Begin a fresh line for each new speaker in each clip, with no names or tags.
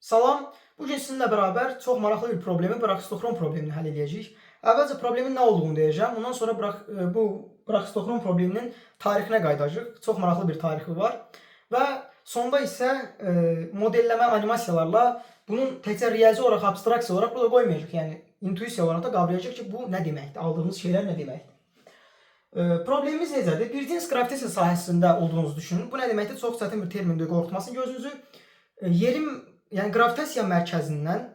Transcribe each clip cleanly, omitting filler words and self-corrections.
Salam, bugün sizinlə bərabər çox maraqlı bir problemi, braxistoxrom problemini həll edəcəyik. Əvvəlcə problemin nə olduğunu deyəcəm, ondan sonra bu braxistoxrom probleminin tarixinə qayıdacağıq. Çox maraqlı bir tarixi var və sonda isə modelləmə animasiyalarla bunun təkcə riyazi olaraq, abstraksiya olaraq burada qoymayacaq. Yəni intuisiya olaraq da qavrayacaq ki, bu nə deməkdir, aldığımız şeylər nə deməkdir. Problemimiz necədir? Bir cins gravitasiya sahəsində olduğunuzu düşünün. Bu nə deməkdir? Çox çətin bir termindir, qorxutmasın gözünüzü. Yerin, yəni gravitasiya mərkəzindən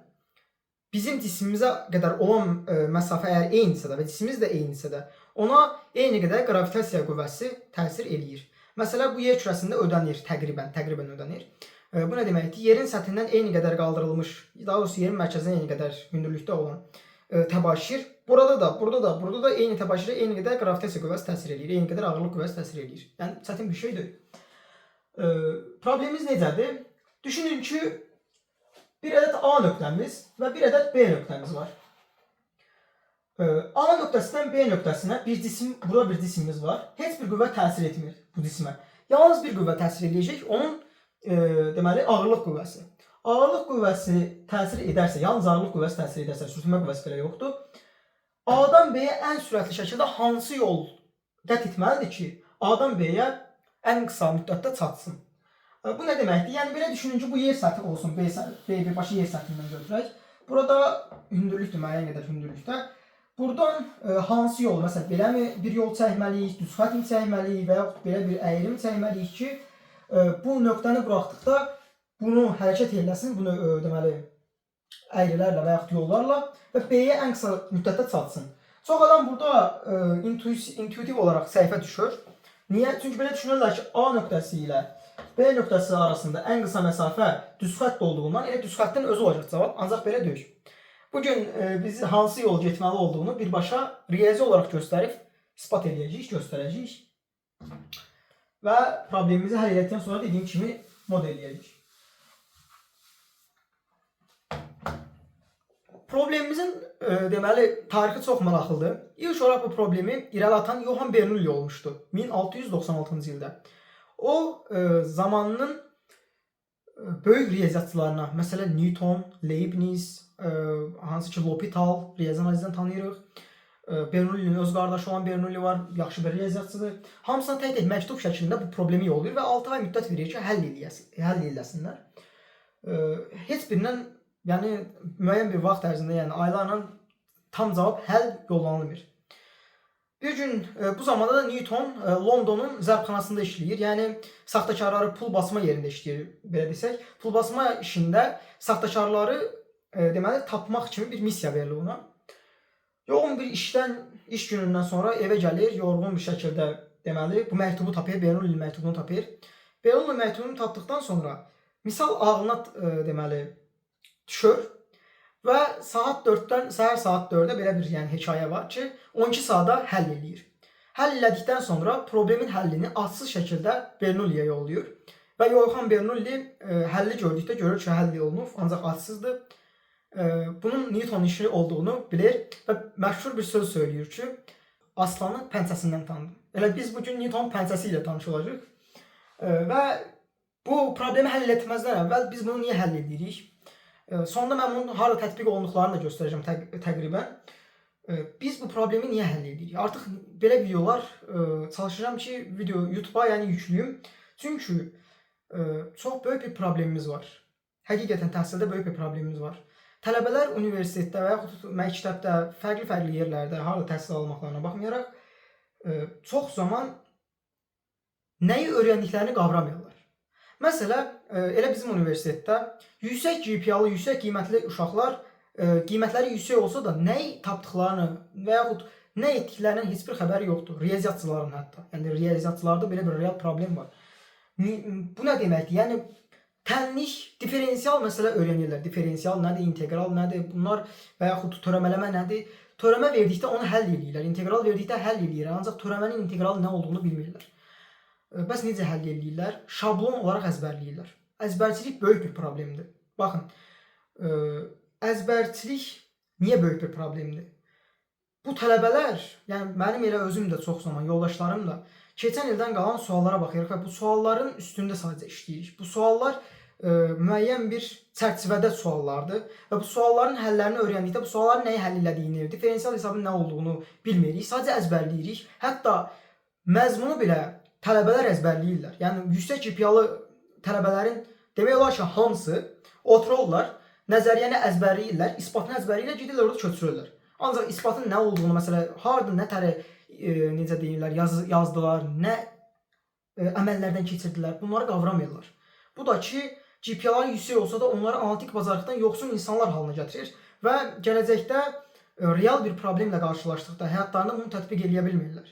bizim cismimizə qədər olan məsafə əgər eynisə də və cismimiz də eynisə də ona eyni qədər gravitasiya qüvvəsi təsir eləyir. Məsələn, bu yer kürəsində ödənir, təqribən ödənir. Bu nə deməkdir? Yerin səthindən eyni qədər qaldırılmış, daha doğrusu yerin mərkəzindən eyni qədər hündürlükdə olan təbaşir burada da eyni təbaşirə eyni qədər gravitasiya qüvvəsi təsir eləyir, eyni qədər ağırlıq qüvvəsi təsir eləyir. Yəni çətin bir şeydir. Problemimiz necədir? Düşünün ki, bir ədəd A nöqtəmiz və bir ədəd B nöqtəmiz var. A nöqtəsindən B nöqtəsinə burada bir cismimiz var. Heç bir qüvvə təsir etmir bu cismə. Yalnız bir qüvvə təsir edəcək, onun deməli ağırlıq qüvvəsi. Ağırlıq qüvvəsi təsir edərsə, yalnız ağırlıq qüvvəsi təsir edərsə, sürtünmə qüvvəsi belə yoxdur. A-dan B-yə ən sürətli şəkildə hansı yol qət etməlidir ki, A-dan B-yə ən qısa müddətdə çatsın? Bu nə deməkdir? Yəni belə düşünün ki, bu yer səthi olsun, B birbaşa yer səthindən götürək. Burada hündürlükdür, müəyyən qədər hündürlükdə. Buradan hansı yol, məsələn, beləmi bir yol çəkməliyik, düz xətt mi çəkməliyik və yaxud belə bir əyri mi çəkməliyik ki, bu nöqtəni buraxdıqda bunu hərəkət eləsin, bunu deməli əyrilərlə və yaxud yollarla və B-yə ən qısa müddətdə çatsın. Çox adam burada intuitiv olaraq səhvə düşür. Niyə? Çünki belə düşünürlər ki, A nöqtəsi ilə B nöqtəsi arasında ən qısa məsafə düz xətt olduğundan elə düz xəttin özü olacaq cavab, ancaq belə deyil. Bugün biz hansı yol getməli olduğunu birbaşa riyazi olaraq göstərib isbat edəcəyik, göstərəcəyik və problemimizi həll etdikdən sonra dediyim kimi modelləyəcəyik. Problemimizin deməli tarixi çox maraqlıdır. İlk olaraq bu problemi irəli atan Johann Bernoulli olmuşdu 1696-cı ildə. O zamanının böyük riyaziyyatçılarına, məsələn Newton, Leibniz, hansı ki L'Hopital riyazi analizdən tanıyırıq. Bernoulli'nin öz qardaşı olan Bernoulli var, yaxşı bir riyaziyyatçıdır. Hamısına tək məktub şəklində bu problemi yollayır və 6 ay müddət verir ki, həll eləsinlər. Heç birindən, yəni müəyyən bir vaxt ərzində, yəni aylarla tam cavab həll yollanılmır. Bir gün bu zamanda da Newton Londonun zərbxanasında işləyir. Yəni saxtakarları pul basma yerində işləyir, belə desək. Pul basma işində saxtakarları deməli tapmaq kimi bir missiya verilir ona. Yoğun bir iş günündən sonra evə gəlir, yorğun bir şəkildə deməli bu məktubu tapır, Bernoulli məktubunu tapır. Bernoulli məktubunu tapdıqdan sonra misal ağlına deməli düşür. Və səhər saat 4-də belə bir hekayə var ki, 12 saata həll eləyir. Həll elədikdən sonra problemin həllini adsız şəkildə Bernoulli'yə yollayır. Və Johann Bernoulli həlli gördükdə görür ki, həll olunub, ancaq adsızdır. Bunun Newton işi olduğunu bilir və məşhur bir söz söyləyir ki, aslanı pəncəsindən tanıdım. Elə biz bugün Newton pəncəsi ilə tanış olacaq. Və bu problemi həll etməzdən əvvəl biz bunu niyə həll edirik? Sonda mən bunun harada tətbiq olunduqlarını da göstərəcəm təqribən. Biz bu problemi niyə həll edirik? Artıq belə videolar çalışacağım ki, YouTube'a yüklüyüm. Çünki çox böyük bir problemimiz var. Həqiqətən təhsildə böyük bir problemimiz var. Tələbələr universitetdə və yaxud məktəbdə, fərqli yerlərdə harada təhsil almaqlarına baxmayaraq çox zaman nəyi öyrəndiklərini qavramıyorlar. Məsələn, elə bizim universitetdə yüksək GPA-lı, yüksək qiymətli uşaqlar qiymətləri yüksək olsa da nəyi tapdıqlarını və yaxud nə etdiklərindən heç bir xəbəri yoxdur. Riyaziyyatçıların hətta. Yəni riyaziyyatçılarda belə bir real problem var. Bu nə deməkdir? Yəni tənlik, diferensial məsələ öyrənirlər. Diferensial nədir, integral nədir? Bunlar və yaxud törəmələmə nədir? Törəmə verdikdə onu həll edirlər. İntegral verdikdə həll edirlər. Ancaq törəmənin integralı nə olduğunu bilmirlər. Bəs necə həll edirlər? Şablon olaraq əzbərləyirlər. Əzbərçilik böyük bir problemdir. Baxın, əzbərçilik niyə böyük bir problemdir? Bu tələbələr, yəni mənim elə özüm də çox zaman, yoldaşlarım da keçən ildən qalan suallara baxırıq və bu sualların üstündə sadəcə işləyirik. Bu suallar müəyyən bir çərçivədə suallardır və bu sualların həllərini öyrəndikdə bu sualların nəyi həll elədiyini, diferensial hesabın nə olduğunu bilmirik, sadəcə əzbərləyirik. Hətta məzmunu belə tələbələr əzbərləyirlər. Yəni yüksək GPA-lı tələbələrin demək olar ki, hamısı otururlar, nəzəriyyəni əzbərləyirlər, isbatını əzbərləyirlər, gedirlər orada köçürürlər. Ancaq isbatın nə olduğunu, məsələn, harda nə tərə necə deyirlər, yazdılar, nə əməllərdən keçirdilər, bunları qavramırlar. Bu da ki, GPA-ları yüksək olsa da onları analitik bacarıqdan yoxsul insanlar halına gətirir və gələcəkdə real bir problemlə qarşılaşdıqda həyatlarında bunu tətbiq edə bilmirlər.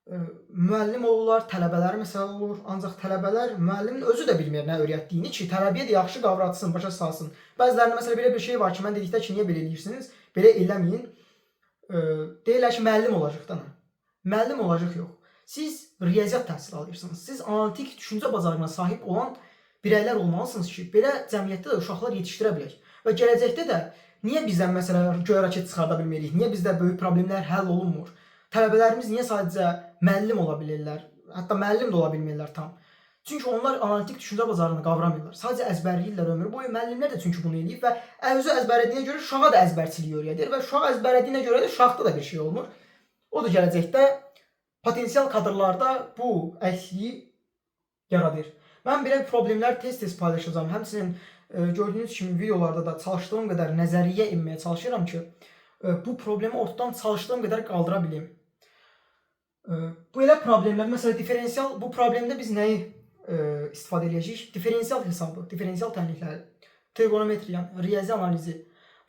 Müəllim olurlar, tələbələri məsələ olur, ancaq tələbələr müəllimin özü də bilmir nə öyrətdiyini ki, tələbəyə də yaxşı qavratsın, başa salsın. Bəzilərində məsələ belə bir şey var ki, mən dedikdə ki, niyə belə eləyirsiniz? Belə eləməyin. Deyirlər ki, müəllim olacaq da. Müəllim olacaq yox. Siz riyaziyyat təhsili alırsınız. Siz analitik düşüncə bacarığına sahib olan bireylər olmalısınız ki, belə cəmiyyətdə də uşaqlar yetişdirə bilək. Və gələcəkdə də niyə bizdən məsələn göy raket çıxarda bilmirik? Niyə bizdə böyük problemlər həll olunmur? Tələbələrimiz niyə sadəcə müəllim ola bilirlər? Hətta müəllim də ola bilmirlər tam. Çünki onlar analitik düşüncə bacarığını qavramırlar. Sadəcə əzbərləyirlər ömrü boyu. Müəllimlər də çünki bunu eləyib və özü əzbərlədiyinə görə uşağa da əzbərçilik öyrədir və uşaq əzbərlədiyinə görə də uşaqda da bir şey olmur. O da gələcəkdə potensial kadrlarda bu əksliyi yaradır. Mən belə problemlər tez-tez paylaşacağım. Həmçinin gördüyünüz kimi videolarda da çalışdığım qədər nəzəriyyə enməyə çalışıram ki, bu problemi ortadan çalışdığım qədər qaldıra bilim. Belə problemlər, məsələn, diferensial, bu problemdə biz nəyi istifadə edəcəyik? Diferensial hesabı, diferensial təhlilləri, trigonometriya, riyazi analizi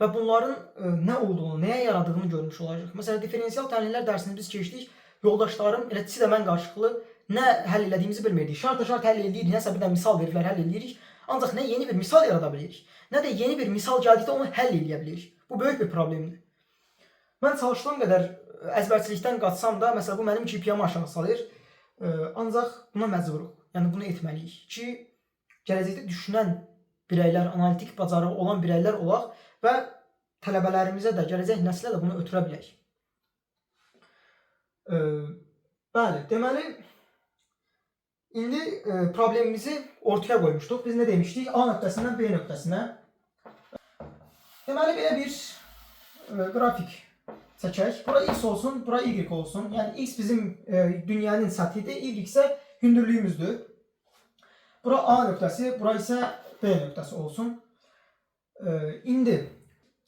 və bunların nə olduğunu, nəyə yaradığını görmüş olacaq. Məsələn, diferensial təhlillər dərsini biz keçdik. Yoldaşlarım, elə siz də mən qarşılıqlı nə həll elədiyimizi bilmirdik. Şart həll edirik, nəsə bir də misal verirlər, həll edirik. Ancaq nə yeni bir misal yarada bilirik, nə də yeni bir misal gəldikdə onu həll edə bilirik. Bu böyük bir problemdir. Mən çalışdığım qədər əzbərçilikdən qaçsam da, məsələn, bu mənim GPA-mı aşağı salır. Ancaq buna məcburuq. Yəni bunu etməliyik ki, gələcəkdə düşünən bireylər, analitik bacarığı olan bireylər olaq və tələbələrimizə də, gələcək nəslə də bunu ötürə bilək. Bəli, deməli, indi problemimizi ortaya qoymuşduq. Biz nə demişdik? A nöqtəsindən B nöqtəsinə. Deməli, belə bir qrafik çəkək. Bura x olsun, bura y olsun. Yəni x bizim dünyanın səthidir, y isə hündürlüyümüzdür. Bura A nöqtəsi, bura isə B nöqtəsi olsun. İndi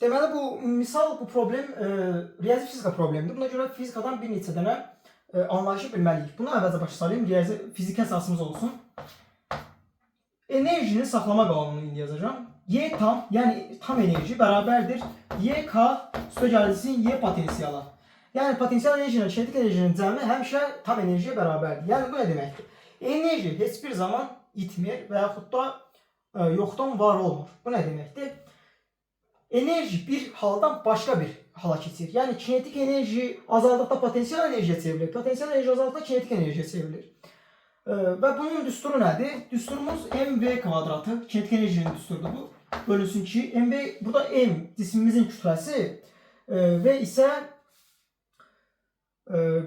deməli, bu misal, bu problem riyazi fizika problemidir. Buna görə fizikadan bir neçə dənə anlayışı bilməliyik. Bunu əvvəlcə başa salayım, riyazi fiziki əsasımız olsun. Enerjinin saxlama qanununu indi yazacağım. Y tam, yəni tam enerji bərabərdir YK üstəgəlsin Y potensiala. Yəni potensial enerjinin, kinetik enerjinin cəmi həmişə tam enerjiyə bərabərdir. Yəni bu nə deməkdir? Enerji heç bir zaman itmir və yaxud da yoxdan var olmur. Bu nə deməkdir? Enerji bir haldan başqa bir hala keçir. Yəni kinetik enerji azaldıqda potensial enerjiyə çevrilir. Potensial enerji azaldıqda kinetik enerjiyə çevrilir. Və bunun düsturu nədir? Düsturumuz mv kvadratı, kinetik enerjinin düsturudur bu. Bölünsün ki, mv, burada m cismimizin kütləsi və isə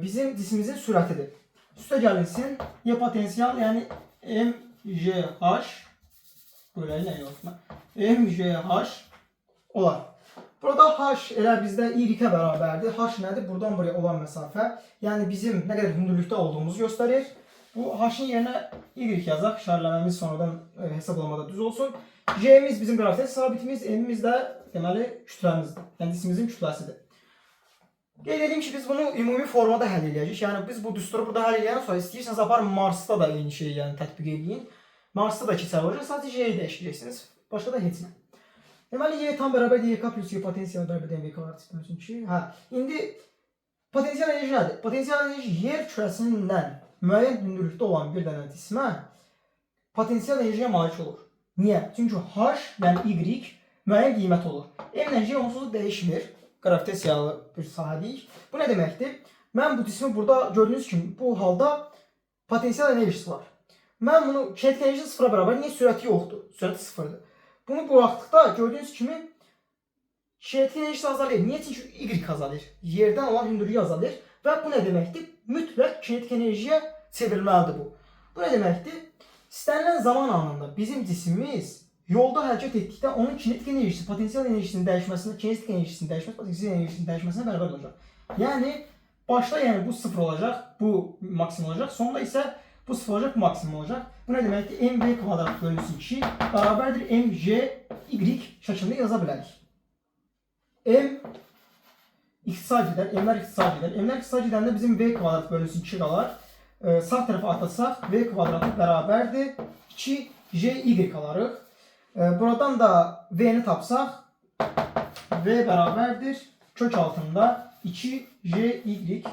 bizim cismimizin sürətidir. Üstə gəlinsin Y potensial, yəni mgh böyle nə yoxdur? mgh olar. Burada h elə bizdə y-ə bərabərdir. H nədir? Buradan buraya olan məsafə. Yəni bizim nə qədər hündürlükdə olduğumuzu göstərir. Bu h-ın yerinə y yazaq. İşarələməmiz sonradan hesablamada düz olsun. J'miz bizim qrafikdə sabitimiz, m'imiz də deməli kütləmizdir. Yəni cismimizin kütləsidir. Qeyd edeyim ki, biz bunu ümumi formada həll edəcəyik. Yəni biz bu düsturu burada həll edəndən sonra istəyirsiniz aparın Marsda da eyni şeyi yəni tətbiq edin. Marsda da keçər olacaq. Sadəcə J'yi dəyişəcəksiniz. Başqa da heç nə. Deməli Y tam bərabərdir YK plus Y potensial bərabərdir MV kvadrat üçün ki, indi potensial enerji nədir? Potensial enerji yer kürəsindən müəyyən hündürlükdə olan bir dənə cismə potensial enerjiyə malik olur. Niyə? Çünki H, yəni Y müəyyən qiymət olur. Enerji onsuz dəyişmir. Gravitasiyalı bir sahədəyik. Bu nə deməkdir? Mən bu cismi burada gördüyünüz kimi bu halda potensial enerjisi var. Mən bunu kinetik enerjisi sıfıra bərabər, niyə sürəti yoxdur? Sürəti sıfırdır. Bunu buraxdıqda gördüyünüz kimi kinetik enerjisi azalır. Niyə? Çünki Y azalır. Yerdən olan hündürlüyü azalır. Və bu nə deməkdir? Mütləq kinetik enerjiyə çevrilməlidir bu. Bu nə deməkdir? İstənilən zaman anında bizim cismimiz yolda hərəkət etdikdə onun kinetik enerjisi, potensial enerjisinin dəyişməsinə, kinetik enerjisinin dəyişməsi, potensial enerjisinin dəyişməsinə bərabər olacaq. Yəni başda bu sıfır olacaq, bu maksimum olacaq. Sonda isə bu sıfır olacaq, bu maksimum olacaq. Bu nə deməkdir? mv kvadrat bölünsün 2 bərabərdir mj y şəklində yaza bilərik. M ixtisar gedər, m'lər ixtisar gedər. M'lər ixtisar gedəndə bizim v kvadrat bölünsün 2 qalar. Sağ tərəfə atasaq v kvadratı bərabərdir 2jy alarıq. Buradan da v'ni tapsaq v bərabərdir kök altında 2jy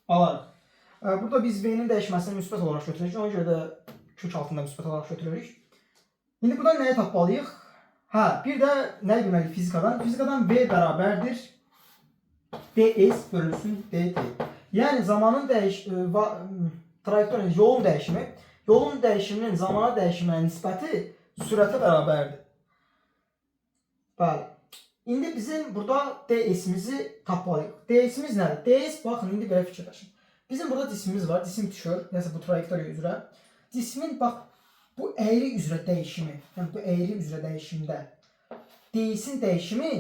alarıq. Burada biz v'nin dəyişməsini müsbət olaraq götürürük. Ona görə də kök altında müsbət olaraq götürürük. İndi buradan nəyi tapmalıyıq? Bir də nəyi bilməliyik fizikadan? Fizikadan v bərabərdir ds bölünsün dt. Yəni zamanın trayektoriyanın, yolun dəyişiminin zamana dəyişimine nisbəti sürətə bərabərdir. Bəli. İndi bizim burada ds'imizi tapmalıyıq. Ds'imiz nədir? Ds, baxın, indi belə fikirləşin. Bizim burada cismimiz var, cisim düşür, nəsə bu trayektoriya üzrə. Cismin, bax, bu əyri üzrə dəyişimi, yəni bu əyri üzrə dəyişimdə ds'in dəyişimi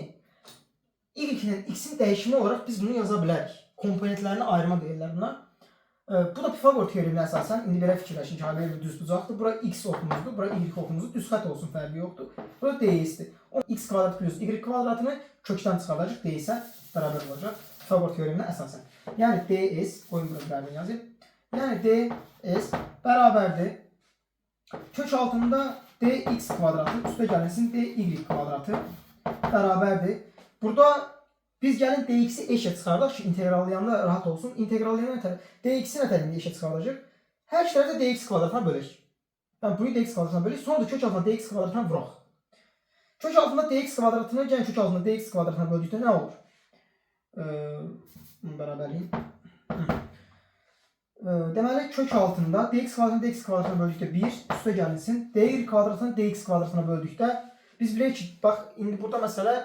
y-nin x-in dəyişimi olaraq biz bunu yaza bilərik. Komponentlərini ayırma deyirlər buna. Bu da Pifagor teoreminə əsasən, indi belə fikirləşin ki, belə bir düz bucaqdır. Bura x oxumuzdur, bura y oxumuzdur, düz xət olsun, fərqi yoxdur. Bura ds-dir. X kvadrat plus y kvadratını kökdən çıxardacaq, ds-ə bərabər olacaq. Pifagor teoreminə əsasən. Yəni ds, qoyun bura bərabər yazayım. Yəni ds bərabərdir. Kök altında dx kvadratı, üstə gəlinsin dy kvadratı bərabərdir. Burada biz gəlin dx-i eşit çıxardaq ki, integrallayanda rahat olsun. İntegrallayanda dx-i nətərində eşit çıxardacaq. Hər iki tərəfdə dx kvadratına bölək. Yəni bunu dx kvadratına bölək, sonra da kök altında dx kvadratına vuraq. Kök altında dx kvadratını, gəlin kök altında dx kvadratına böldükdə nə olur? Bunu bərabərliyim. Deməli, kök altında dx kvadratına böldükdə 1, üstə gəlinsin. dy kvadratını dx kvadratına böldükdə biz bilək ki, bax, indi burada məsələ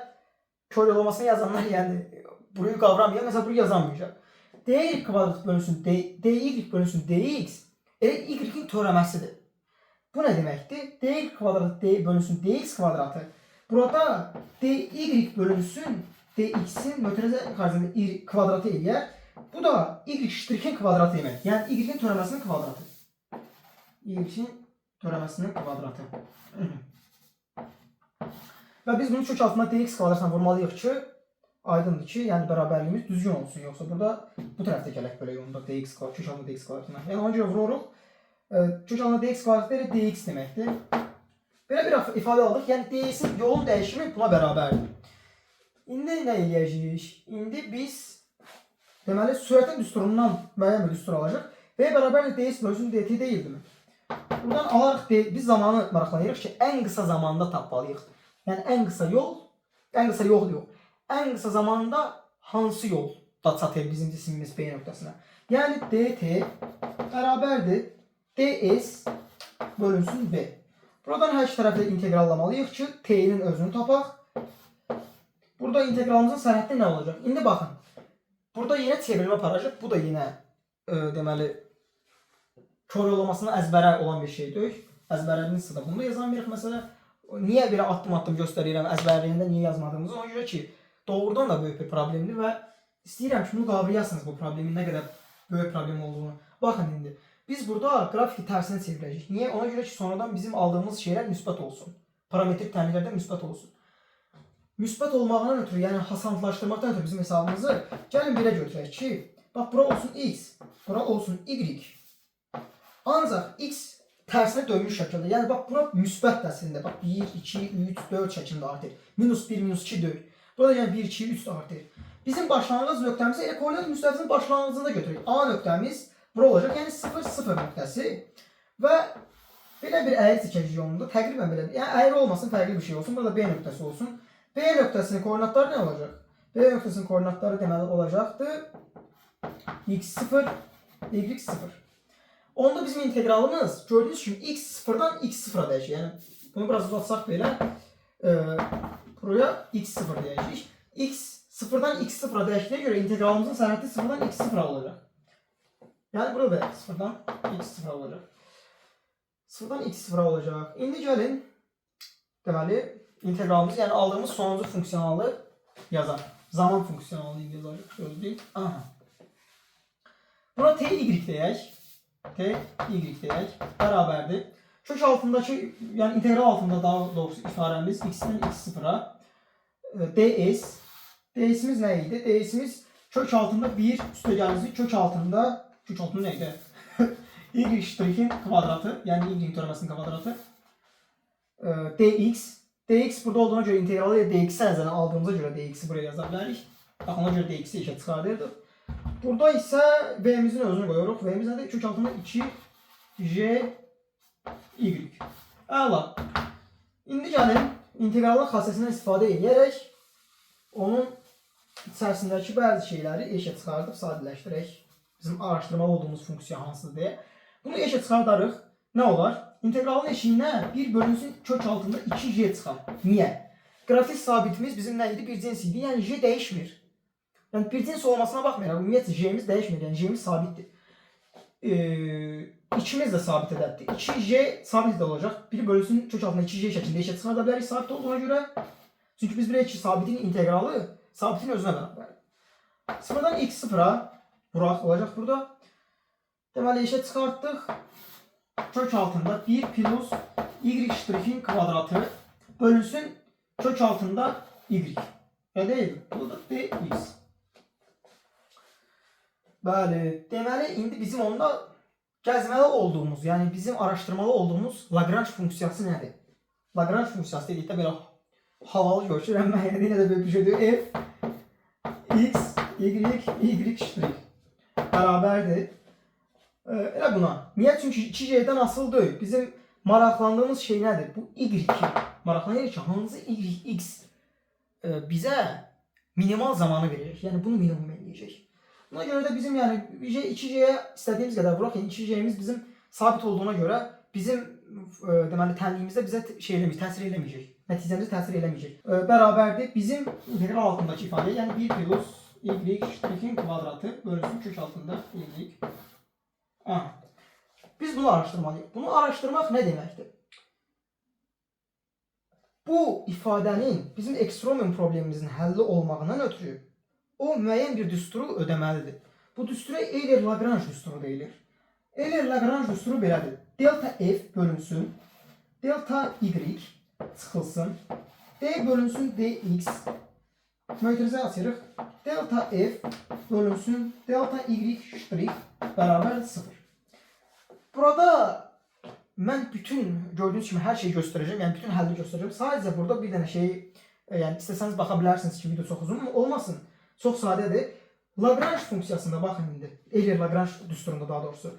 kör yollamasını yazanlar, yəni burayı qavramayacaq, məsələn, burayı yazamayacaq. dy kvadrat bölünsün dy bölünsün dx elə y-in törəməsidir. Bu nə deməkdir? dy kvadrat bölünsün dx kvadratı. Burada dy bölünsün dx-in mötərizə xaricində kvadratı eləyər. Bu da y' kvadratı demək. Yəni y-in törəməsinin kvadratı. Y-in törəməsinin kvadratı. Və biz bunu kök altına dx kvadratına vurmalıyıq ki, aydındır ki, yəni bərabərliyimiz düzgün olsun. Yoxsa burada bu tərəfdə gələk belə yolunda dx kvadrat, kök altına dx kvadratına. Yəni ona görə vururuq. Kök altına dx kvadratı ilə dx deməkdir. Belə bir ifadə aldıq. Yəni ds-in yolun dəyişimi buna bərabərdir. İndi nə eləyəcəyik? İndi biz deməli sürətin düsturundan müəyyən bir düstur alacaq. V bərabərdir ds bölünsün dt deyildimi? Buradan alarıq, biz zamanı maraqlanırıq ki, ən qısa zamanda tapmalıyıq. Yəni ən qısa yol yox. Ən qısa zamanda hansı yolda çatır bizim cismimiz B nöqtəsinə? Yəni dt bərabərdir ds bölünsün v. Buradan hər iki tərəfdə integrallamalıyıq ki, t'nin özünü tapaq. Burada integralımızın sərhəddi nə olacaq? İndi baxın. Burada yenə çevrilmə aparacaq. Bu da yenə deməli kör yollamasına əzbərə olan bir şeydir. Əzbərlədinizsə də bunu da yazamırıq məsələ. Niyə belə addım göstərirəm əzbərliyində niyə yazmadığımızı? Ona görə ki, doğrudan da böyük bir problemdir və istəyirəm ki, bunu qavrayasınız bu problemin nə qədər böyük problem olduğunu. Baxın indi, biz burada qrafiki tərsinə çevirəcəyik. Niyə? Ona görə ki, sonradan bizim aldığımız şeylər müsbət olsun. Parametrik təminlərdə müsbət olsun. Müsbət olmağından ötürü, yəni hasantlaşdırmaqdan ötürü bizim hesabımızı gəlin belə götürək ki, bax, bura olsun x, bura olsun y. Ancaq x tərsinə dönmüş şəkildə. Yəni bax, bura müsbət əslində. Bax, 1, 2, 3, 4 şəklində artır. Minus 1, minus 2 4. Burada yəni 1, 2, 3 artır. Bizim başlanğıc nöqtəmizi elə koordinat müstəvisinin başlanğıcında götürək. A nöqtəmiz bura olacaq. Yəni 0, 0 nöqtəsi və belə bir əyri çəkəcək yolunda. Təqribən belə. Yəni əyri olmasın, fərqli bir şey olsun. Burada B nöqtəsi olsun. B nöqtəsinin koordinatları nə olacaq? B nöqtəsinin koordinatları deməli olacaqdır x0, y0. Onda bizim integralımız gördüğünüz kimi x0'dan x0'a dəyişir. Yəni bunu biraz uzatsaq belə buraya x0 dəyişir. x0'dan x0'a dəyişdiyə görə integralımızın sərhəddi 0'dan x0 olacaq. Yəni burada da 0'dan x0 olacaq. Sıfırdan x sıfıra olacaq. İndi gəlin, deməli, integralımız, yəni aldığımız sonuncu funksiyonalı yazaq. Zaman funksiyonalı yazaq. Gözləyik. Aha. Buna ty deyək. Ty deyək. Bərabərdir. Kök altındakı, yəni integral altında daha doğrusu ifadəmiz x-dən x sıfıra ds. Ds'imiz nə idi? Ds'imiz kök altında 1 üstəgəlimizi kök altında nə idi? Y ştrikin kvadratı, yəni y törəməsinin kvadratı dx. Dx burada olduğuna görə integralı dx-i nəzərə aldığımıza görə dx-i buraya yaza bilərik. Bax, ona görə dx-i işə çıxardırdıq. Burada isə v-mizin özünü qoyuruq. V-miz nədir? Kök altında 2j y. Əla. İndi gəlin integralın xassəsindən istifadə edərək onun içərisindəki bəzi şeyləri eşə çıxardıb sadələşdirək. Bizim araşdırmalı olduğumuz funksiya hansıdır deyə. Bunu eşə çıxardarıq. Nə olar? İntegralın eşiğinə 1 bölünsün kök altında 2j çıxar. Niyə? Qrafik sabitimiz bizim nə idi? Bir cins idi. Yəni j dəyişmir. Yəni bir cins olmasına baxmayaraq ümumiyyətlə j'miz dəyişmir. Yəni j'miz sabitdir. 2'miz də sabit edərdik. 2j sabit də olacaq. 1 bölünsün kök altında 2j şəklində eşə çıxarda bilərik sabit olduğuna görə. Çünki biz bilək ki, sabitin integralı sabitin özünə bərabərdir. Sıfırdan x sıfıra buraq olacaq burada. Deməli eşə çıxartdıq. Kök altında 1 plus y ştrikin kvadratı bölünsün kök altında y. Nə deyil? Bu da dx. Bəli, deməli indi bizim onda gəzməli olduğumuz, yəni bizim araşdırmalı olduğumuz Lagrange funksiyası nədir? Lagrange funksiyası dedikdə belə havalı görüşür, amma yəni yenə də belə bir şeydir. F x y ştrik bərabərdir. Elə buna. Niyə? Çünki 2j'dən asılı deyil. Bizim maraqlandığımız şey nədir? Bu y2. Maraqlanır ki, hansı yx bizə minimal zamanı verir. Yəni bunu minimum eləyəcək. Buna görə də bizim yəni 2j'yə istədiyimiz qədər vuraq. Yəni 2j'miz bizim sabit olduğuna görə bizim deməli tənliyimizdə bizə təsir eləməyəcək. Nəticəmiz təsir eləməyəcək. Bərabərdir bizim integral altındakı ifadə, yəni 1 plus y ştrikin kvadratı bölünsün kök altında y. Aha. Biz bunu araşdırmalıyıq. Bunu araşdırmaq nə deməkdir? Bu ifadənin bizim ekstremum problemimizin həlli olmağından ötürü o müəyyən bir düsturu ödəməlidir. Bu düstura Euler-Lagrange düsturu deyilir. Euler-Lagrange düsturu belədir. Delta f bölünsün, delta y çıxılsın, d bölünsün dx, mötərizə açırıq. Delta f bölünsün, delta y ştrik bərabər 0. Burada mən bütün gördüyünüz kimi hər şeyi göstərəcəm, yəni bütün həlli göstərəcəm. Sadəcə burada bir dənə şey, yəni istəsəniz baxa bilərsiniz ki, video çox uzun olmasın. Çox sadədir. Lagrange funksiyasında baxın indi. Euler-Lagrange düsturunda daha doğrusu.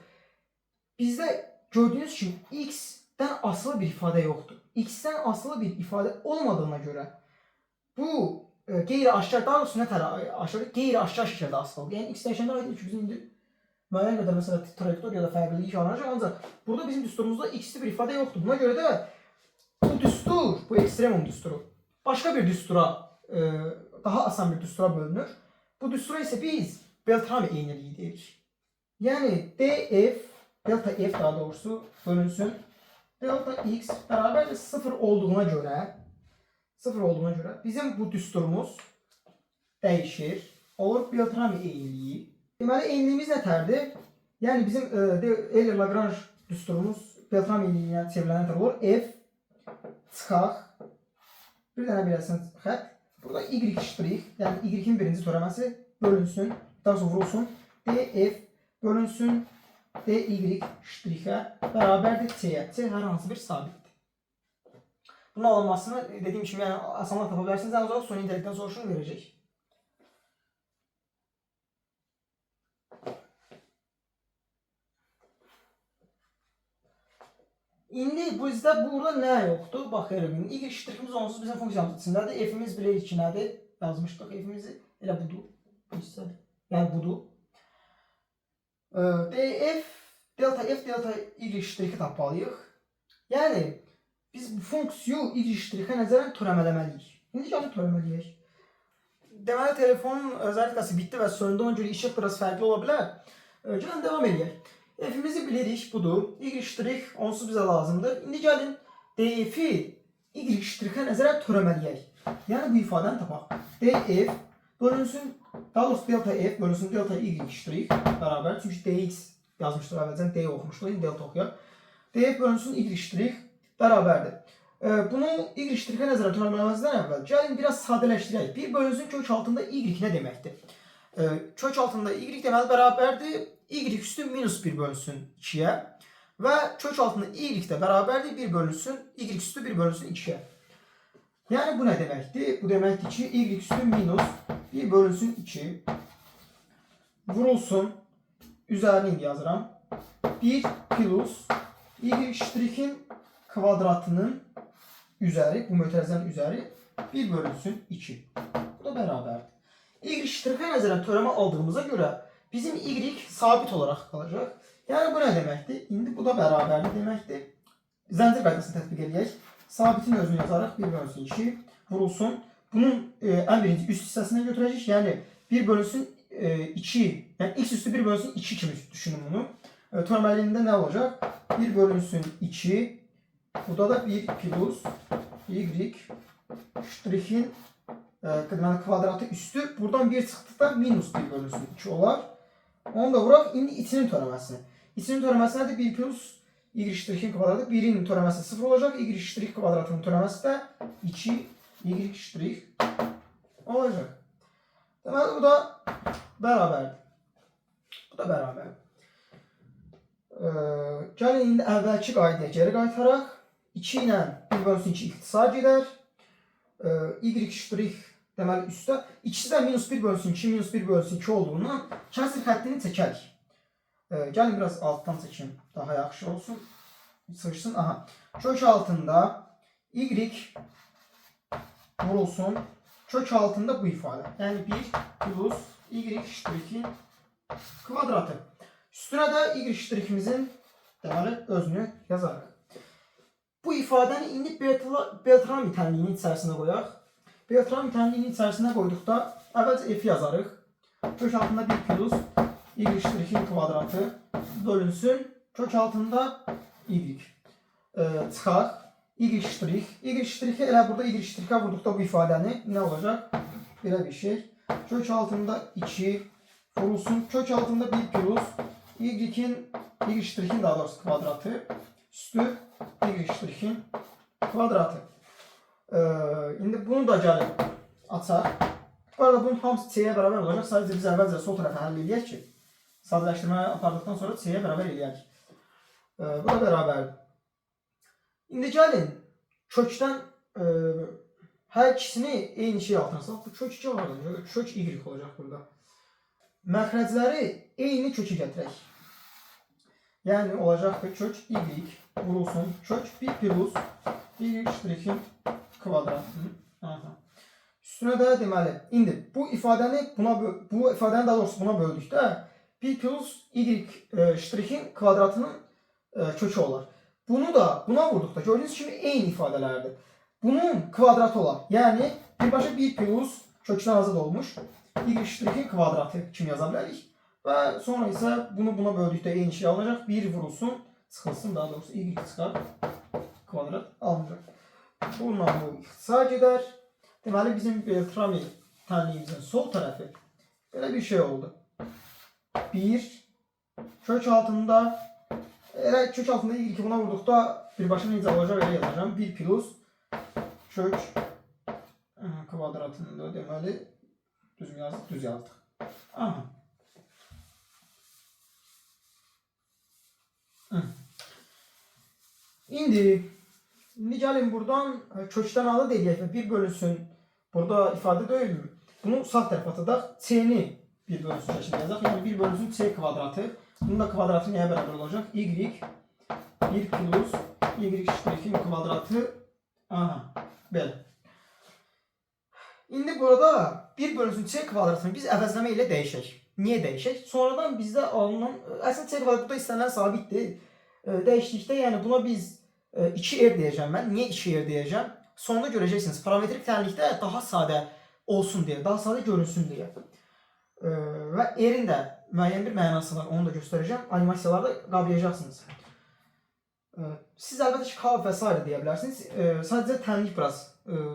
Bizdə gördüyünüz kimi x-dən asılı bir ifadə yoxdur. X-dən asılı bir ifadə olmadığına görə bu qeyri-aşkar, daha doğrusu nə tərəf qeyri-aşkar şəkildə asılıdır. Yəni x dəyişəndə aydındır ki, bizim indi müəyyən qədər məsələn trayektoriyada fərqlilik yaranacaq, ancaq burada bizim düsturumuzda x-li bir ifadə yoxdur. Buna görə də bu düstur, bu ekstremum düsturu başqa bir düstura, daha asan bir düstura bölünür. Bu düstura isə biz Beltrami eyniliyi deyirik. Yəni df, delta f daha doğrusu bölünsün delta x bərabər 0 olduğuna görə bizim bu düsturumuz dəyişir. Olur Beltrami eyniliyi. Deməli eyniliyimiz nətərdir? Yəni bizim Euler-Lagrange düsturumuz Beltrami eyniliyinə çevrilən nətər olur? F çıxaq. Bir dənə biləsiniz xət. Burada y ştrik, yəni y-in birinci törəməsi bölünsün, daha sonra vurulsun. df bölünsün dy ştrikə bərabərdir c-yə. C hər hansı bir sabitdir. Bunun alınmasını dediyim kimi yəni asanlıqla tapa bilərsiniz. Ən uzaq suni intellektdən soruşunu verəcək. İndi bizdə burada nə yoxdur? Baxırıq. Y ştrikimiz onsuz bizim funksiyamız içindədir. F-imiz bilirik ki, nədir? Yazmışdıq F-imizi. Elə budur. Bu hissədir. Yəni budur. df, delta f, delta y ştriki tapmalıyıq. Yəni biz bu funksiyu y ştrikə nəzərən törəmələməliyik. İndi gəlin törəməliyik. Deməli telefonun zaryadkası bitdi və söndü. Ona görə işıq biraz fərqli ola bilər. Gəlin devam edək. F'imizi bilirik, budur. Y' onsuz bizə lazımdır. İndi gəlin df'i y' nəzərən törəməliyək. Yəni bu ifadəni tapaq. df bölünsün, daha doğrusu delta f bölünsün delta y' bərabər. Çünki dx yazmışdıq əvvəlcən, d oxumuşduq, indi delta oxuyaq. df bölünsün y' bərabərdir. Bunu y' nəzərən törəməməzdən əvvəl gəlin biraz sadələşdirək. 1 bölünsün kök altında y nə deməkdir? Kök altında y deməli bərabərdir. Y üstü minus 1 bölünsün 2'ye və kök altında y də bərabərdir 1 bölünsün y üstü 1 bölünsün 2'ye. Yəni bu nə deməkdir? Bu deməkdir ki y üstü minus 1 bölünsün 2 vurulsun üzərini indi yazıram. 1 plus y' kvadratının üzəri, bu mötərizənin üzəri 1 bölünsün 2. Bu da bərabərdir. Y' nəzərən törəmə aldığımıza görə bizim y sabit olaraq qalacaq. Yəni bu nə deməkdir? İndi bu da bərabərdir deməkdir. Zəncir qaydasını tətbiq edək. Sabitin özünü yazaraq 1 bölünsün 2 vurulsun. Bunun ən birinci üst hissəsindən götürəcəyik. Yəni 1 bölünsün 2, yəni x üstü 1 bölünsün 2 kimi düşünün bunu. Törəməliyində nə olacaq? 1 bölünsün 2. Burada da 1 plus y' kvadratı üstü. Buradan 1 çıxdıqda minus 1 bölünsün 2 olar. Onu da vuraq. İndi içinin törəməsini. İçinin törəməsi nədir? 1 plus y' kvadratı. 1'in törəməsi 0 olacaq. Y' kvadratının törəməsi də 2 y' olacaq. Deməli bu da bərabərdir. Bu da bərabərdir. Gəlin indi əvvəlki qaydaya geri qaytaraq. 2 ilə 1 bölünsün 2 ixtisar gedər. Y' deməli üstə. İkisi də minus 1 bölünsün 2, minus 1 bölünsün 2 olduğundan kəsr xəttini çəkərik. Gəlin biraz altdan çəkim. Daha yaxşı olsun. Sıxışsın. Aha. Kök altında y vurulsun. Kök altında bu ifadə. Yəni 1 plus y' kvadratı. Üstünə də y''imizin deməli özünü yazarıq. Bu ifadəni indi Beltran tənliyinin içərisinə qoyaq. Beltran tənliyinin içərisinə qoyduqda əvvəlcə f yazarıq. Kök altında 1 plus y' kvadratı bölünsün. Kök altında y. Çıxaq. Y' elə burada y''ə vurduqda bu ifadəni nə olacaq? Belə bir şey. Kök altında 2 vurulsun. Kök altında 1 plus y''in daha doğrusu kvadratı üstü y''in kvadratı. İndi bunu da gəlin açaq. Bu arada bunun hamısı c-yə bərabər olacaq. Sadəcə biz əvvəlcə sol tərəfə həll edək ki, sadələşdirmə apardıqdan sonra c-yə bərabər eləyək. Bu da bərabərdir. İndi gəlin kökdən hər ikisini eyni şey altına salaq. Bu kök 2 olacaq. Kök y olacaq burada. Məxrəcləri eyni kökü gətirək. Yəni olacaq ki kök y vurulsun. Kök 1 plus y''in kvadratının. Üstünə də deməli, indi bu ifadəni daha doğrusu buna böldükdə 1 plus y''in kvadratının kökü olar. Bunu da buna vurduqda gördüyünüz kimi eyni ifadələrdir. Bunun kvadratı olar. Yəni birbaşa 1 plus kökdən azad olmuş y''in kvadratı kimi yaza bilərik. Və sonra isə bunu buna böldükdə eyni şey alınacaq. 1 vurulsun, çıxılsın, daha doğrusu y çıxar, kvadrat alınacaq. Bununla bu ixtisar gedər. Deməli bizim Beltrami tənliyimizin sol tərəfi belə bir şey oldu. 1 kök altında kök altında y buna vurduqda birbaşa necə olacaq elə yazacağım. 1 plus kök kvadratında deməli düz yazdıq. Aha. İndi gəlin buradan kökdən azad edək və 1 bölünsün. Burada ifadə deyilmi? Bunu sağ tərəfə atadaq. C-ni 1 bölünsün şəklində yazaq. Yəni 1 bölünsün C kvadratı. Bunun da kvadratı nəyə bərabər olacaq? Y 1 plus y''in kvadratı. Aha. Belə. İndi burada 1 bölünsün C kvadratını biz əvəzləmə ilə dəyişək. Niyə dəyişək? Sonradan bizdə alınan, əslində C kvadrat burada istənilən sabitdir. Dəyişdikdə yəni buna biz 2R deyəcəm mən. Niyə 2R deyəcəm? Sonunda görəcəksiniz. Parametrik tənlikdə daha sadə olsun deyə, daha sadə görünsün deyə. Və erin də müəyyən bir mənası var. Onu da göstərəcəm. Animasiyalarda qavrayacaqsınız. Siz əlbəttə ki, kab və s. deyə bilərsiniz. Sadəcə tənlik biraz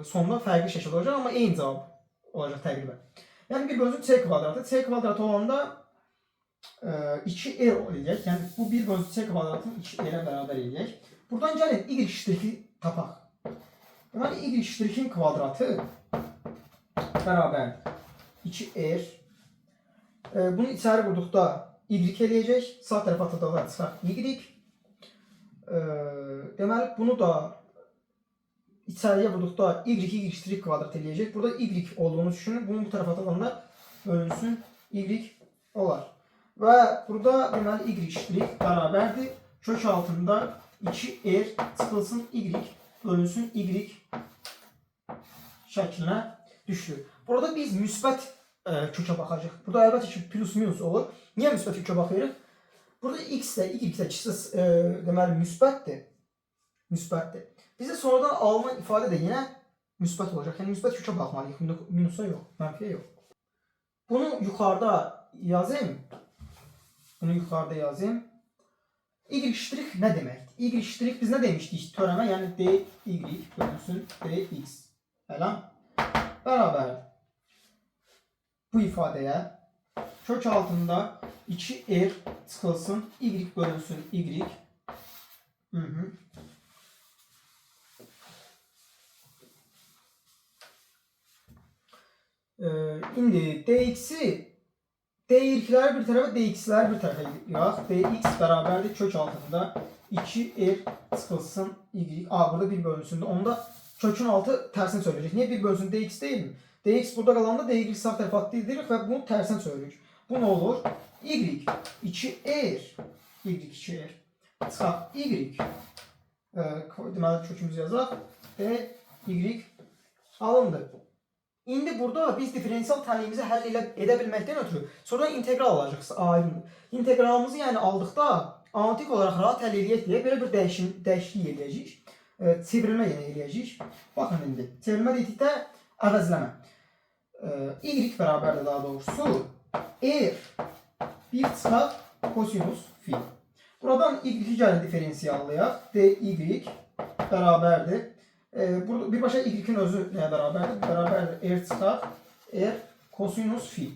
sonda fərqli şəkildə olacaq, amma eyni cavab olacaq təqribən. Yəni bir bölünsün c kvadratı. C kvadratı olanda 2r eləyək. Yəni bu bir bölünsün c kvadratını 2r-ə bərabər eləyək. Buradan gəlin y ştrixi tapaq. Deməli y ştrixin kvadratı bərabər 2r. Bunu içəri vurduqda y eləyəcək. Sağ tərəfə atdıqda çıxar y. Deməli bunu da içəriyə vurduqda y ştrix kvadrat eləyəcək. Burada y olduğunu düşünün. Bunu bu tərəfə atanda bölünsün y olar. Və burada deməli y ştrix bərabərdir. Kök altında 2r çıxılsın y bölünsün y şəklinə düşdü. Burada biz müsbət kökə baxacaq. Burada əlbəttə ki plus minus olur. Niyə müsbət kökə baxırıq? Burada x də y də ikisi deməli müsbətdir. Müsbətdir. Bizə sonradan alınan ifadə də yenə müsbət olacaq. Yəni müsbət kökə baxmalıyıq. Minusa yox, mənfiyə yox. Bunu yuxarıda yazayım. Y ştrix nə deməkdir? Y ştrix biz nə demişdik? Törəmə, yəni dy bölünsün dx. Elə? Bərabər. Bu ifadəyə kök altında 2r çıxılsın y bölünsün y. İndi dx-i dy-lər bir tərəfə, dx-lər bir tərəfə yığaq. Dx bərabərdir kök altında 2r çıxılsın y. Burada bir bölünsündə. Onda kökün altı tərsini söyləyəcək. Niyə bir bölünsün dx deyil mi? Dx burada qalanda dy sağ tərəfə atdırırıq və bunu tərsini söyləyəcək. Bu nə olur? Y 2r çıxaq y. Deməli kökümüzü yazaq. Y alındı. İndi burada biz diferensial tənliyimizi həll edə bilməkdən ötürü sonradan integral alacaqsa aydındır. İntegralımızı yəni aldıqda analitik olaraq rahat həll edək deyə belə bir dəyişiklik eləyəcəyik. Çevrilmə yenə eləyəcəyik. Baxın indi. Çevrilmə dedikdə əvəzləmə. Y bərabərdir daha doğrusu. R 1 çıxaq kosinus fi. Buradan y-i gəlin diferensiyallayaq. dy bərabərdir. Burada birbaşa y-in özü nəyə bərabərdir? Bərabərdir r çıxaq r kosinus fi.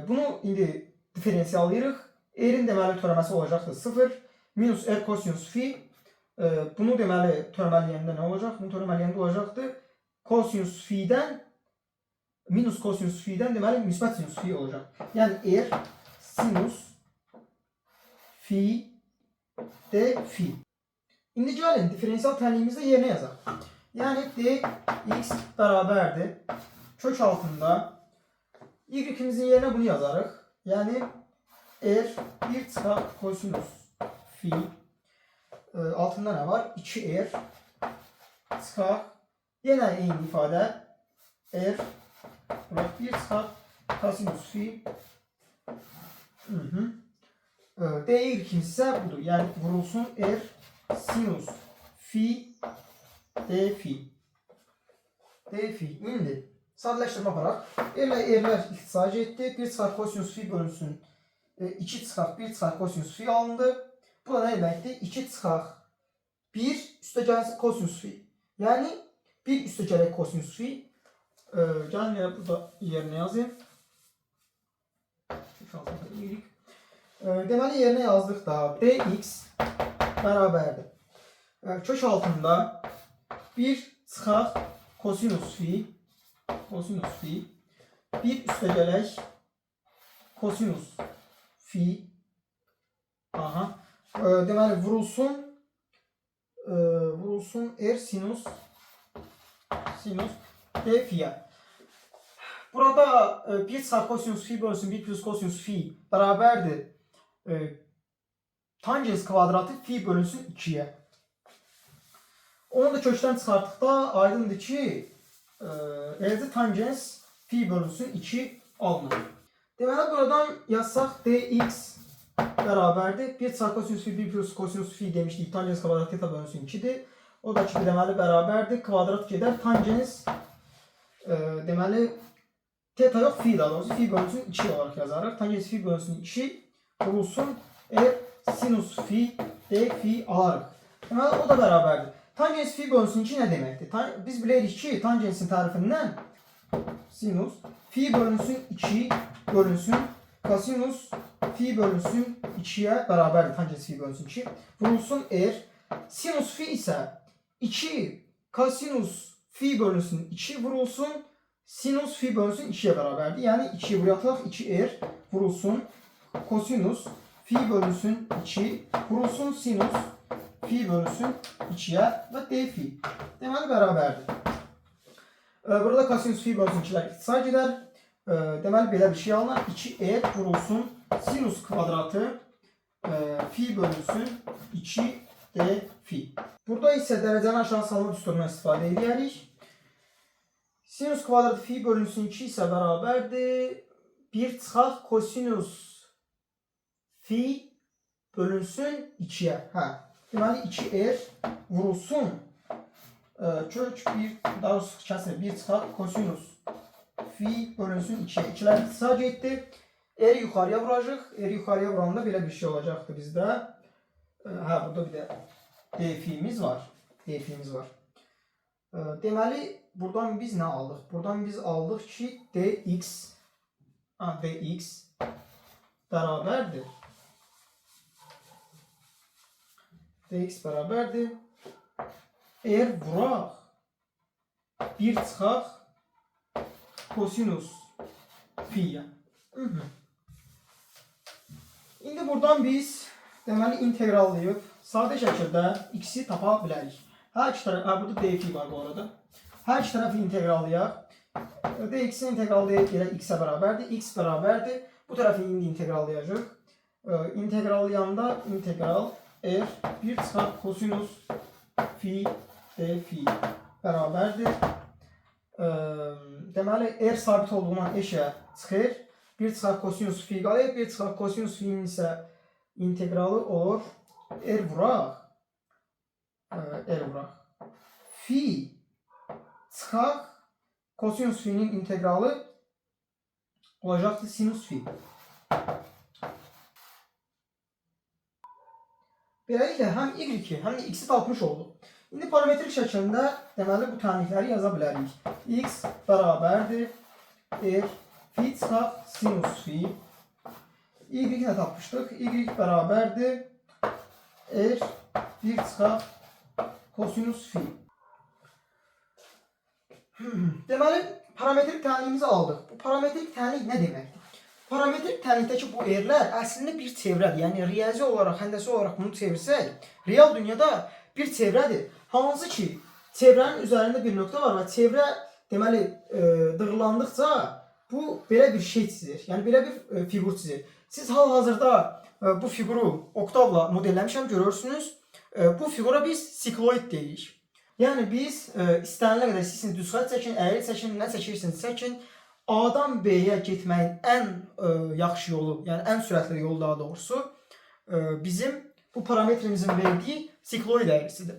Bunu indi diferensiyallayırıq. R-in deməli törəməsi olacaqdır 0. Minus r kosinus fi. Bunu deməli törəməliyəndə nə olacaq? Bunu törəməliyəndə olacaqdır. Kosinus fi'dən minus kosinus fi'dən deməli müsbət sinus fi olacaq. Yəni r sinus fi d fi. İndi gəlin diferensial tənliyimizdə yerinə yazaq. Yəni dx bərabərdir. Kök altında y-imizin yerinə bunu yazarıq. Yəni r 1 çıxaq kosinus fi. Altında nə var? 2r çıxaq. Yenə eyni ifadə r 1 çıxaq kosinus fi. dy isə budur. Yəni vurulsun r sinus fi d fi. İndi sadələşdirmə aparaq. R-lər ixtisar etdi. 1 çıxaq kosinus fi bölünsün 2 çıxaq 1 çıxaq kosinus fi alındı. Bu da nə deməkdir? 2 çıxaq 1 üstə gəlsin kosinus fi. Yəni 1 üstə gələk kosinus fi. Gəlin burada yerinə yazayım. Deməli yerinə yazdıqda dx bərabərdir. Kök altında 1 çıxaq kosinus fi. 1 üstə gələk kosinus fi. Deməli vurulsun r sinus d fi'yə. Burada 1 çıxaq kosinus fi bölünsün 1 plus kosinus fi bərabərdir. Tangens kvadratı fi bölünsün 2'ye. Onu da kökdən çıxartdıqda aydındır ki, eləcə tangens fi bölünsün 2 alınır. Deməli buradan yazsaq dx bərabərdir. 1 çıxaq kosinus fi 1 plus kosinus fi demişdik. Tangens kvadrat teta bölünsün 2'dir. O da ki deməli bərabərdir. Kvadrat gedər. Tangens deməli Teta yox, fi daha doğrusu. Fi bölünsün 2 olarak yazarıq. Tangens fi bölünsün 2 vurulsun r sinus fi d fi alarıq. Deməli, o da bərabərdir. Tangens fi bölünsün 2 nə deməkdir? Biz bilirik ki, tangensin tərifindən sinus fi bölünsün 2 bölünsün kosinus fi bölünsün 2'ye bərabərdir. Tangens fi bölünsün 2 vurulsun r. Sinus fi isə 2 kosinus fi bölünsün 2 vurulsun sinus fi bölünsün 2'ye bərabərdir. Yəni 2'yi buraya atılaq, 2r vurulsun kosinus fi bölünsün 2 vurulsun sinus fi bölünsün 2'ye və d fi. Deməli bərabərdir. Burada kosinus fi bölünsün 2'lər ixtisar gedər. Deməli belə bir şey alınır. 2r vurulsun sinus kvadratı fi bölünsün 2 d fi. Burada isə dərəcəni aşağı salma düsturundan istifadə edirik. Sinus kvadratı fi bölünsün 2 isə bərabərdir. 1 çıxaq kosinus fi bölünsün 2'ye. Deməli 2r vurulsun kök 1 daha doğrusu kəsr 1 çıxaq kosinus fi bölünsün 2'ye. 2'lər ixtisar getdi. R yuxarıya vuracaq. R yuxarıya vuranda belə bir şey olacaqdı bizdə. Burada bir də d fi'miz var. D fi'miz var. Deməli buradan biz nə aldıq? Buradan biz aldıq ki dx bərabərdir. Dx bərabərdir. R vuraq 1 çıxaq kosinus fi'yə. İndi buradan biz deməli integrallayıb sadə şəkildə x'i tapa bilərik. Hər iki tərəf, burada d fi var bu arada. Hər iki tərəfi integrallayaq. dx'i integrallayaq elə x'ə bərabərdir. X bərabərdir. Bu tərəfi indi integrallayacaq. İntegrallayanda integral r 1 çıxaq kosinus fi d fi bərabərdir. Deməli r sabit olduğundan eşə çıxır. 1 çıxaq kosinus fi qalır. 1 çıxaq kosinus fi'nin isə integralı olur. R vuraq. Fi çıxaq kosinus fi'nin integralı olacaqdır sinus fi. Beləliklə həm y-i həm də x'i tapmış olduq. İndi parametrik şəklində deməli bu tənlikləri yaza bilərik. X bərabərdir r fi çıxaq sinus fi. Y nə tapmışdıq? Y bərabərdir r 1 çıxaq kosinus fi. Deməli parametrik tənliyimizi aldıq. Bu parametrik tənlik nə deməkdir? Parametrik tənlikdəki bu r'lər əslində bir çevrədir. Yəni riyazi olaraq, həndəsi olaraq bunu çevirsək, real dünyada bir çevrədir. Hansı ki, çevrənin üzərində bir nöqtə var və çevrə deməli dığırlandıqca bu belə bir şey çizir. Yəni belə bir figur çizir. Siz hal-hazırda bu figuru oktavla modelləmişəm, görürsünüz. Bu figura biz sikloid deyirik. Yəni biz istənilən qədər sizin düz xətt çəkin, əyri çəkin, nə çəkirsiniz çəkin. A-dan B-yə getməyin ən yaxşı yolu, yəni ən sürətli yolu daha doğrusu bizim bu parametrimizin verdiyi sikloid əyrisidir.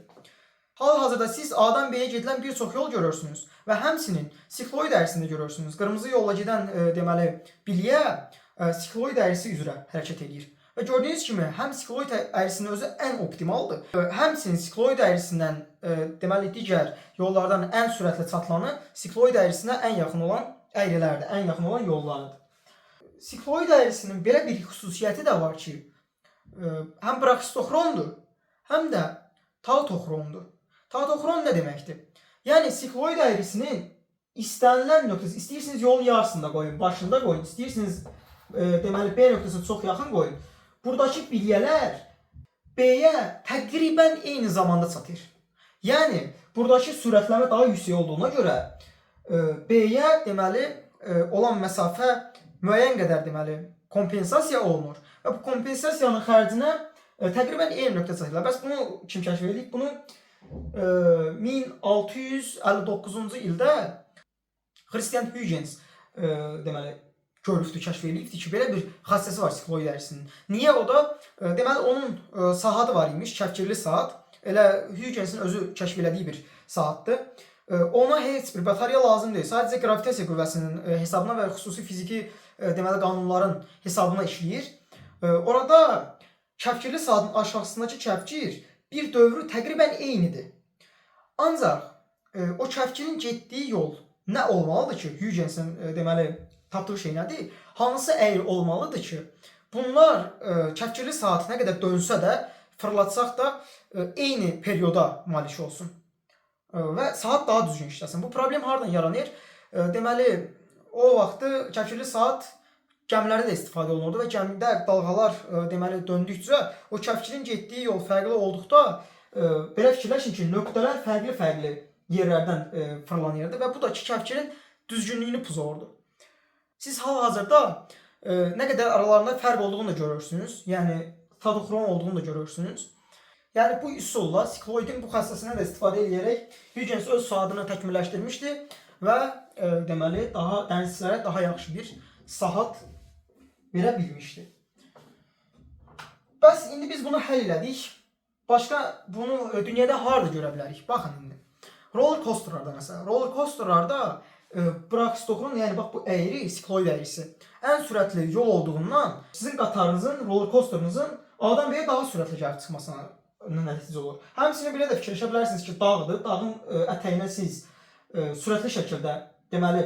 Hal-hazırda siz A-dan B-yə gedilən bir çox yol görürsünüz və həmçinin sikloid əyrisini də görürsünüz. Qırmızı yolla gedən deməli bilyə sikloid əyrisi üzrə hərəkət edir. Və gördüyünüz kimi həm sikloid əyrisinin özü ən optimaldır, həmçinin sikloid əyrisindən deməli digər yollardan ən sürətli çatılanı sikloid əyrisinə ən yaxın olan əyrilərdir, ən yaxın olan yollardır. Sikloid əyrisinin belə bir xüsusiyyəti də var ki, həm braxistoxrondur, həm də tautoxrondur. Tautoxron nə deməkdir? Yəni sikloid əyrisinin istənilən nöqtəsi, istəyirsiniz yolun yarısında qoyun, başında qoyun, istəyirsiniz deməli B nöqtəsinə çox yaxın qoyun. Buradakı bilyələr B-yə təqribən eyni zamanda çatır. Yəni buradakı sürətləmə daha yüksək olduğuna görə B-yə deməli olan məsafə müəyyən qədər deməli kompensasiya olunur və bu kompensasiyanın xərcinə təqribən eyni nöqtə çatırlar. Bəs bunu kim kəşf edib? Bunu 1659-cu ildə Christian Huygens deməli görübdü, kəşf edibdi ki, belə bir xassəsi var sikloid əyrısinin. Niyə o da? Deməli onun saatı var imiş, kəfkirli saat. Elə Huygensin özü kəşf elədiyi bir saatdır. ona heç bir batarya lazım deyil. Sadəcə qravitasiya qüvvəsinin hesabına və xüsusi fiziki deməli qanunların hesabına işləyir. Orada kəpkirli saatın aşağısındakı kəpkir bir dövrü təqribən eynidir. Ancaq o kəpkirin getdiyi yol nə olmalıdır ki, Huygensin deməli tapdığı şey nədir? Hansı əyri olmalıdır ki, bunlar kəpkirli saat nə qədər dönsə də, fırlatsaq da eyni perioda malik olsun və saat daha düzgün işləsin. Bu problem hardan yaranır? Deməli, o vaxtı kəpkirli saat gəmilərdə də istifadə olunurdu və gəmidə dalğalar deməli döndükcə o kəpkirin getdiyi yol fərqli olduqda belə fikirləşin ki, nöqtələr fərqli yerlərdən fırlanırdı və bu da ki, kəpkirin düzgünlüyünü pozurdu. Siz hal-hazırda nə qədər aralarında fərq olduğunu da görürsünüz. Yəni fotokrom olduğunu da görürsünüz. Yəni bu üsulla sikloidin bu xassəsindən də istifadə edərək Huygens öz saatını təkmilləşdirmişdi və deməli daha dənizçilərə daha yaxşı bir saat verə bilmişdi. Bəs indi biz bunu həll elədik. Başqa bunu dünyada harda görə bilərik? Baxın indi. Roller coasterlarda məsələn. Roller coasterlarda Brakstokun, yəni bax bu əyri, sikloid əyrisi ən sürətli yol olduğundan sizin qatarınızın, roller coasterinizin A'dan B'yə daha sürətli gəlib çıxmasına nəticə olur. Həmçinin belə də fikirləşə bilərsiniz ki, dağdır. Dağın ətəyinə siz sürətli şəkildə, deməli,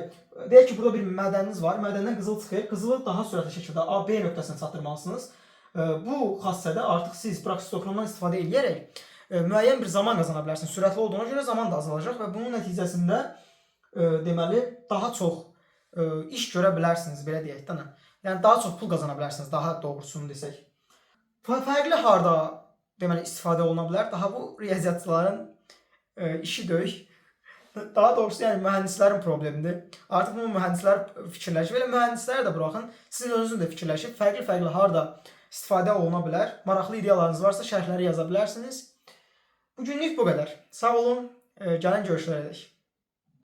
deyək ki, burada bir mədəniniz var. Mədəndən qızıl çıxır. Qızılı daha sürətli şəkildə A, B nöqtəsinə çatdırmalısınız. Bu xassədə artıq siz Brakstokdan istifadə edərək müəyyən bir zaman qazana bilərsiniz. Sürətli olduğuna görə zaman da azalacaq və bunun nəticəsində deməli daha çox iş görə bilərsiniz, belə deyək də. Yəni daha çox pul qazana bilərsiniz, daha doğrusunu desək. Fərqli harda deməli istifadə oluna bilər. Daha bu riyaziyyatçıların işi deyil. Daha doğrusu yəni mühəndislərin problemidir. Artıq bu mühəndislər fikirləşir. Belə mühəndisləri də buraxın. Sizin özünüz də fikirləşib fərqli harda istifadə oluna bilər. Maraqlı ideyalarınız varsa şərhləri yaza bilərsiniz. Bugünlük bu qədər. Sağ olun. Gələn görüşlərə dək.